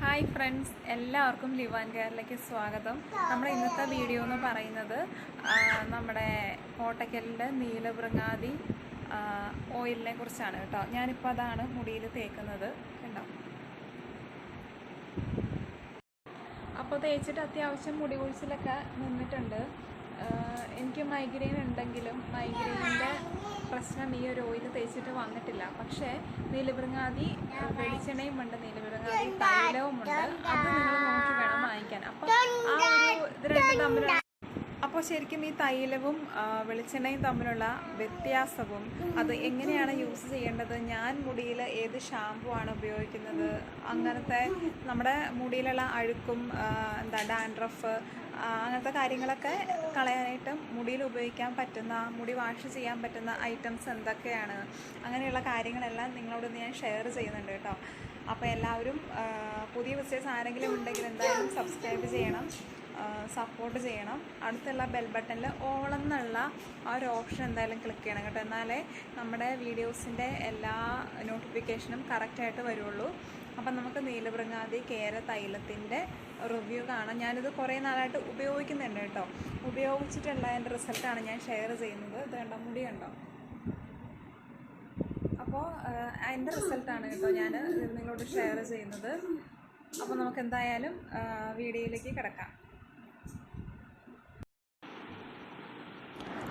Hi friends, എല്ലാവർക്കും live and കെയറിലേക്ക് സ്വാഗതം. നമ്മുടെ ഇന്നത്തെ വീഡിയോ എന്ന് പറയുന്നത് നമ്മുടെ കോട്ടയ്ക്കലിൻ്റെ നീലവൃങ്ങാതി ഓയിലിനെ കുറിച്ചാണ് കേട്ടോ. ഞാനിപ്പോൾ അതാണ് മുടിയിൽ തേക്കുന്നത് കേട്ടോ. അപ്പോൾ തേച്ചിട്ട് അത്യാവശ്യം മുടി കൊഴിച്ചിലൊക്കെ നിന്നിട്ടുണ്ട്. എനിക്ക് മൈഗ്രെയിൻ ഉണ്ടെങ്കിലും മൈഗ്രെയിനിൻ്റെ പ്രശ്നം ഈ ഒരു ഓയിൽ തേച്ചിട്ട് വന്നിട്ടില്ല. പക്ഷേ നീലവൃങ്ങാതി വെളിച്ചെണ്ണയും ഉണ്ട്, നീലവൃങ്ങാതി തൈലവുമുണ്ട്. അത് നിങ്ങൾ നോക്കി വേണം വാങ്ങിക്കാൻ. അപ്പോൾ ആ ഒരു ഇത് രണ്ടും തമ്മിലുള്ള ശരിക്കും ഈ തൈലവും വെളിച്ചെണ്ണയും തമ്മിലുള്ള വ്യത്യാസവും അത് എങ്ങനെയാണ് യൂസ് ചെയ്യേണ്ടത്, ഞാൻ മുടിയിൽ ഏത് ഷാമ്പു ആണ് ഉപയോഗിക്കുന്നത്, അങ്ങനത്തെ നമ്മുടെ മുടിയിലുള്ള അഴുക്കും ഡാൻഡ്രഫ് അങ്ങനത്തെ കാര്യങ്ങളൊക്കെ കളയാനായിട്ട് മുടിയിൽ ഉപയോഗിക്കാൻ പറ്റുന്ന, മുടി വാഷ് ചെയ്യാൻ പറ്റുന്ന ഐറ്റംസ് എന്തൊക്കെയാണ്, അങ്ങനെയുള്ള കാര്യങ്ങളെല്ലാം നിങ്ങളോട് ഞാൻ ഷെയർ ചെയ്യുന്നുണ്ട് കേട്ടോ. അപ്പോൾ എല്ലാവരും പുതിയ വിസിറ്റേഴ്സ് ആരെങ്കിലും ഉണ്ടെങ്കിൽ എന്തായാലും സബ്സ്ക്രൈബ് ചെയ്യണം, സപ്പോർട്ട് ചെയ്യണം. അടുത്തുള്ള ബെൽ ബട്ടണിൽ ഓൾ എന്നുള്ള ആ ഒരു ഓപ്ഷൻ എന്തായാലും ക്ലിക്ക് ചെയ്യണം കേട്ടോ. എന്നാലേ നമ്മുടെ വീഡിയോസിൻ്റെ എല്ലാ നോട്ടിഫിക്കേഷനും കറക്റ്റായിട്ട് വരുള്ളൂ. അപ്പം നമുക്ക് നീലവൃങ്ങാതി കേര തൈലത്തിൻ്റെ റിവ്യൂ കാണാം. ഞാനിത് കുറേ നാളായിട്ട് ഉപയോഗിക്കുന്നുണ്ട് കേട്ടോ. ഉപയോഗിച്ചിട്ടുള്ള എൻ്റെ റിസൾട്ടാണ് ഞാൻ ഷെയർ ചെയ്യുന്നത്. ഇത് കണ്ടോ, മുടി കണ്ടോ. അപ്പോൾ അതിൻ്റെ റിസൾട്ടാണ് കേട്ടോ ഞാൻ നിങ്ങളോട് ഷെയർ ചെയ്യുന്നത്. അപ്പോൾ നമുക്ക് എന്തായാലും വീഡിയോയിലേക്ക് കിടക്കാം.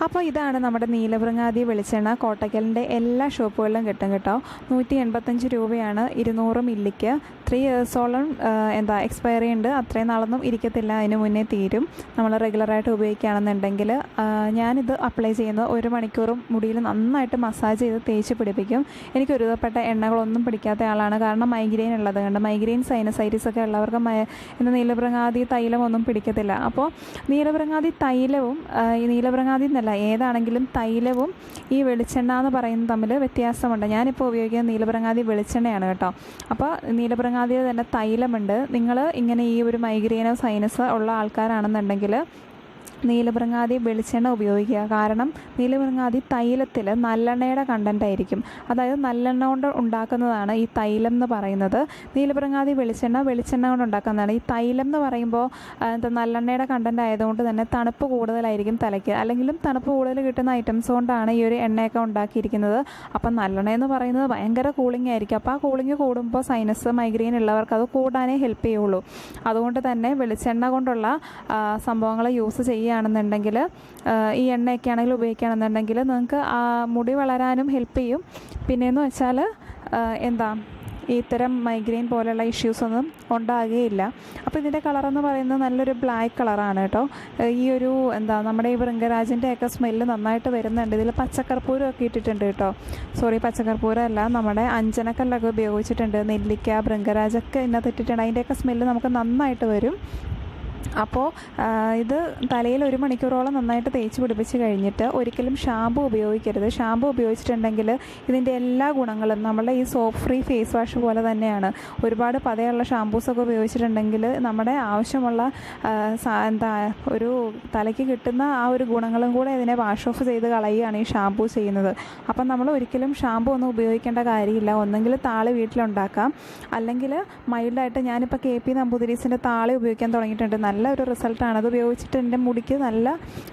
അപ്പോൾ ഇതാണ് നമ്മുടെ നീലവൃങ്ങാതി വെളിച്ചെണ്ണ. കോട്ടയ്ക്കലിൻ്റെ എല്ലാ ഷോപ്പുകളിലും കിട്ടും കേട്ടോ. 185 രൂപയാണ് 200 മില്ലിക്ക്. 3 ഇയേഴ്സോളം എക്സ്പയറി ഉണ്ട്. അത്രയും നാളൊന്നും ഇരിക്കത്തില്ല, അതിന് മുന്നേ തീരും. നമ്മൾ റെഗുലറായിട്ട് ഉപയോഗിക്കുകയാണെന്നുണ്ടെങ്കിൽ ഞാനിത് അപ്ലൈ ചെയ്യുന്നത് 1 മണിക്കൂറും മുടിയിൽ നന്നായിട്ട് മസാജ് ചെയ്ത് തേച്ച് പിടിപ്പിക്കും. എനിക്ക് ഒരുവിധപ്പെട്ട എണ്ണകളൊന്നും പിടിക്കാത്ത ആളാണ്, കാരണം മൈഗ്രെയിൻ ഉള്ളത് കൊണ്ട്. മൈഗ്രെയിൻ സൈനസൈറ്റിസ് ഒക്കെ ഉള്ളവർക്ക് നീലവൃങ്ങാതി തൈലം ഒന്നും പിടിക്കത്തില്ല. അപ്പോൾ നീലവൃങ്ങാതി തൈലവും ഈ നീലവൃങ്ങാതി എന്നല്ല, ഏതാണെങ്കിലും തൈലവും ഈ വെളിച്ചെണ്ണ എന്ന് പറയുന്നത് തമ്മിൽ വ്യത്യാസമുണ്ട്. ഞാനിപ്പോൾ ഉപയോഗിക്കുന്നത് നീലവൃങ്ങാതി വെളിച്ചെണ്ണയാണ് കേട്ടോ. അപ്പോൾ നീലവൃങ്ങാതിയിൽ തന്നെ തൈലമുണ്ട്. നിങ്ങൾ ഇങ്ങനെ ഈ ഒരു മൈഗ്രെയിനോ സൈനസ് ഉള്ള ആൾക്കാരാണെന്നുണ്ടെങ്കിൽ നീലവൃങ്ങാതി വെളിച്ചെണ്ണ ഉപയോഗിക്കുക. കാരണം നീലവൃങ്ങാതി തൈലത്തിൽ നല്ലെണ്ണയുടെ കണ്ടൻ്റ് ആയിരിക്കും. അതായത് നല്ലെണ്ണ കൊണ്ട് ഉണ്ടാക്കുന്നതാണ് ഈ തൈലം എന്ന് പറയുന്നത്. നീലവൃങ്ങാതി വെളിച്ചെണ്ണ കൊണ്ട് ഉണ്ടാക്കുന്നതാണ്. ഈ തൈലം എന്ന് പറയുമ്പോൾ നല്ലെണ്ണയുടെ കണ്ടൻ്റ് ആയതുകൊണ്ട് തന്നെ തണുപ്പ് കൂടുതലായിരിക്കും തലയ്ക്ക്. അല്ലെങ്കിലും തണുപ്പ് കൂടുതൽ കിട്ടുന്ന ഐറ്റംസ് കൊണ്ടാണ് ഈ ഒരു എണ്ണയൊക്കെ ഉണ്ടാക്കിയിരിക്കുന്നത്. അപ്പം നല്ലെണ്ണ എന്ന് പറയുന്നത് ഭയങ്കര കൂളിംഗ് ആയിരിക്കും. അപ്പോൾ ആ കൂളിംഗ് കൂടുമ്പോൾ സൈനസ് മൈഗ്രെയിൻ ഉള്ളവർക്ക് അത് കൂടാനേ ഹെൽപ്പ് ചെയ്യുള്ളൂ. അതുകൊണ്ട് തന്നെ വെളിച്ചെണ്ണ കൊണ്ടുള്ള സംഭവങ്ങൾ യൂസ് ചെയ്യുകയാണെന്നുണ്ടെങ്കിൽ, ഈ എണ്ണയൊക്കെ ആണെങ്കിൽ ഉപയോഗിക്കുകയാണെന്നുണ്ടെങ്കിൽ നിങ്ങൾക്ക് മുടി വളരാനും ഹെൽപ്പ് ചെയ്യും. പിന്നെയെന്ന് വെച്ചാൽ ഇത്തരം മൈഗ്രെയിൻ പോലെയുള്ള ഇഷ്യൂസൊന്നും ഉണ്ടാകുകയില്ല. അപ്പോൾ ഇതിൻ്റെ കളറെന്ന് പറയുന്നത് നല്ലൊരു ബ്ലാക്ക് കളറാണ് കേട്ടോ. ഈ ഒരു നമ്മുടെ ഈ ഭൃംഗരാജിൻ്റെ ഒക്കെ സ്മെല്ല് നന്നായിട്ട് വരുന്നുണ്ട്. ഇതിൽ പച്ചക്കർപ്പൂരം ഒക്കെ ഇട്ടിട്ടുണ്ട് കേട്ടോ. സോറി, പച്ചക്കർപ്പൂരം അല്ല, നമ്മുടെ അഞ്ജനക്കല്ലൊക്കെ ഉപയോഗിച്ചിട്ടുണ്ട്. നെല്ലിക്ക, ഭൃംഗരാജൊക്കെ ഇതിനകത്ത് ഇട്ടിട്ടുണ്ട്. അതിൻ്റെയൊക്കെ സ്മെല്ല് നമുക്ക് നന്നായിട്ട് വരും. അപ്പോൾ ഇത് തലയിൽ 1 മണിക്കൂറോളം നന്നായിട്ട് തേച്ച് പിടിപ്പിച്ച് കഴിഞ്ഞിട്ട് ഒരിക്കലും ഷാമ്പു ഉപയോഗിക്കരുത്. ഷാമ്പു ഉപയോഗിച്ചിട്ടുണ്ടെങ്കിൽ ഇതിൻ്റെ എല്ലാ ഗുണങ്ങളും നമ്മളുടെ ഈ സോപ്പ് ഫ്രീ ഫേസ് വാഷ് പോലെ തന്നെയാണ്. ഒരുപാട് പതയുള്ള ഷാമ്പൂസൊക്കെ ഉപയോഗിച്ചിട്ടുണ്ടെങ്കിൽ നമ്മുടെ ആവശ്യമുള്ള ഒരു തലയ്ക്ക് കിട്ടുന്ന ആ ഒരു ഗുണങ്ങളും കൂടെ ഇതിനെ വാഷ് ഓഫ് ചെയ്ത് കളയുകയാണ് ഈ ഷാമ്പൂ ചെയ്യുന്നത്. അപ്പം നമ്മൾ ഒരിക്കലും ഷാമ്പു ഒന്നും ഉപയോഗിക്കേണ്ട കാര്യമില്ല. ഒന്നെങ്കിൽ താളി വീട്ടിലുണ്ടാക്കാം, അല്ലെങ്കിൽ മൈൽഡായിട്ട് ഞാനിപ്പോൾ KP നമ്പൂതിരീസിൻ്റെ താളി ഉപയോഗിക്കാൻ തുടങ്ങിയിട്ടുണ്ട്. നല്ല ഒരു റിസൾട്ടാണ്. അത് ഉപയോഗിച്ചിട്ട് എൻ്റെ മുടിക്ക് നല്ല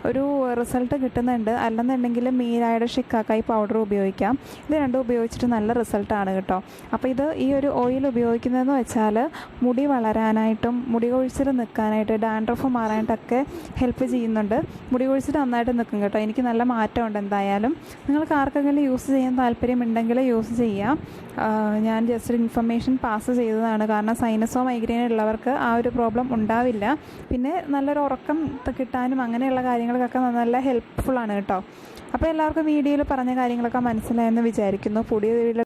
ഒരു റിസൾട്ട് കിട്ടുന്നുണ്ട്. അല്ലെന്നുണ്ടെങ്കിൽ മീരായുടെ ഷിക്കാക്കായി പൗഡർ ഉപയോഗിക്കാം. ഇത് രണ്ടും ഉപയോഗിച്ചിട്ട് നല്ല റിസൾട്ടാണ് കേട്ടോ. അപ്പോൾ ഈ ഒരു ഓയിൽ ഉപയോഗിക്കുന്നതെന്ന് വെച്ചാൽ മുടി വളരാനായിട്ടും മുടി കൊഴിച്ചിൽ നിൽക്കാനായിട്ട്, ഡാൻഡ്രഫ് മാറാനായിട്ടൊക്കെ ഹെൽപ്പ് ചെയ്യുന്നുണ്ട്. മുടി കൊഴിച്ചിൽ നന്നായിട്ട് നിൽക്കും കേട്ടോ. എനിക്ക് നല്ല മാറ്റമുണ്ട്. എന്തായാലും നിങ്ങൾക്ക് ആർക്കെങ്കിലും യൂസ് ചെയ്യാൻ താല്പര്യമുണ്ടെങ്കിൽ യൂസ് ചെയ്യാം. ഞാൻ ജസ്റ്റ് ഇൻഫർമേഷൻ പാസ് ചെയ്തതാണ്. കാരണം സൈനസോ മൈഗ്രെയിനോ ഉള്ളവർക്ക് ആ ഒരു പ്രോബ്ലം ഉണ്ടാവില്ല. പിന്നെ നല്ലൊരു ഉറക്കം കിട്ടാനും അങ്ങനെയുള്ള കാര്യങ്ങൾക്കൊക്കെ നല്ല ഹെൽപ്ഫുള്ളാണ് കേട്ടോ. അപ്പോൾ എല്ലാവർക്കും വീഡിയോയിൽ പറഞ്ഞ കാര്യങ്ങളൊക്കെ മനസ്സിലായെന്ന് വിചാരിക്കുന്നു. പുതിയ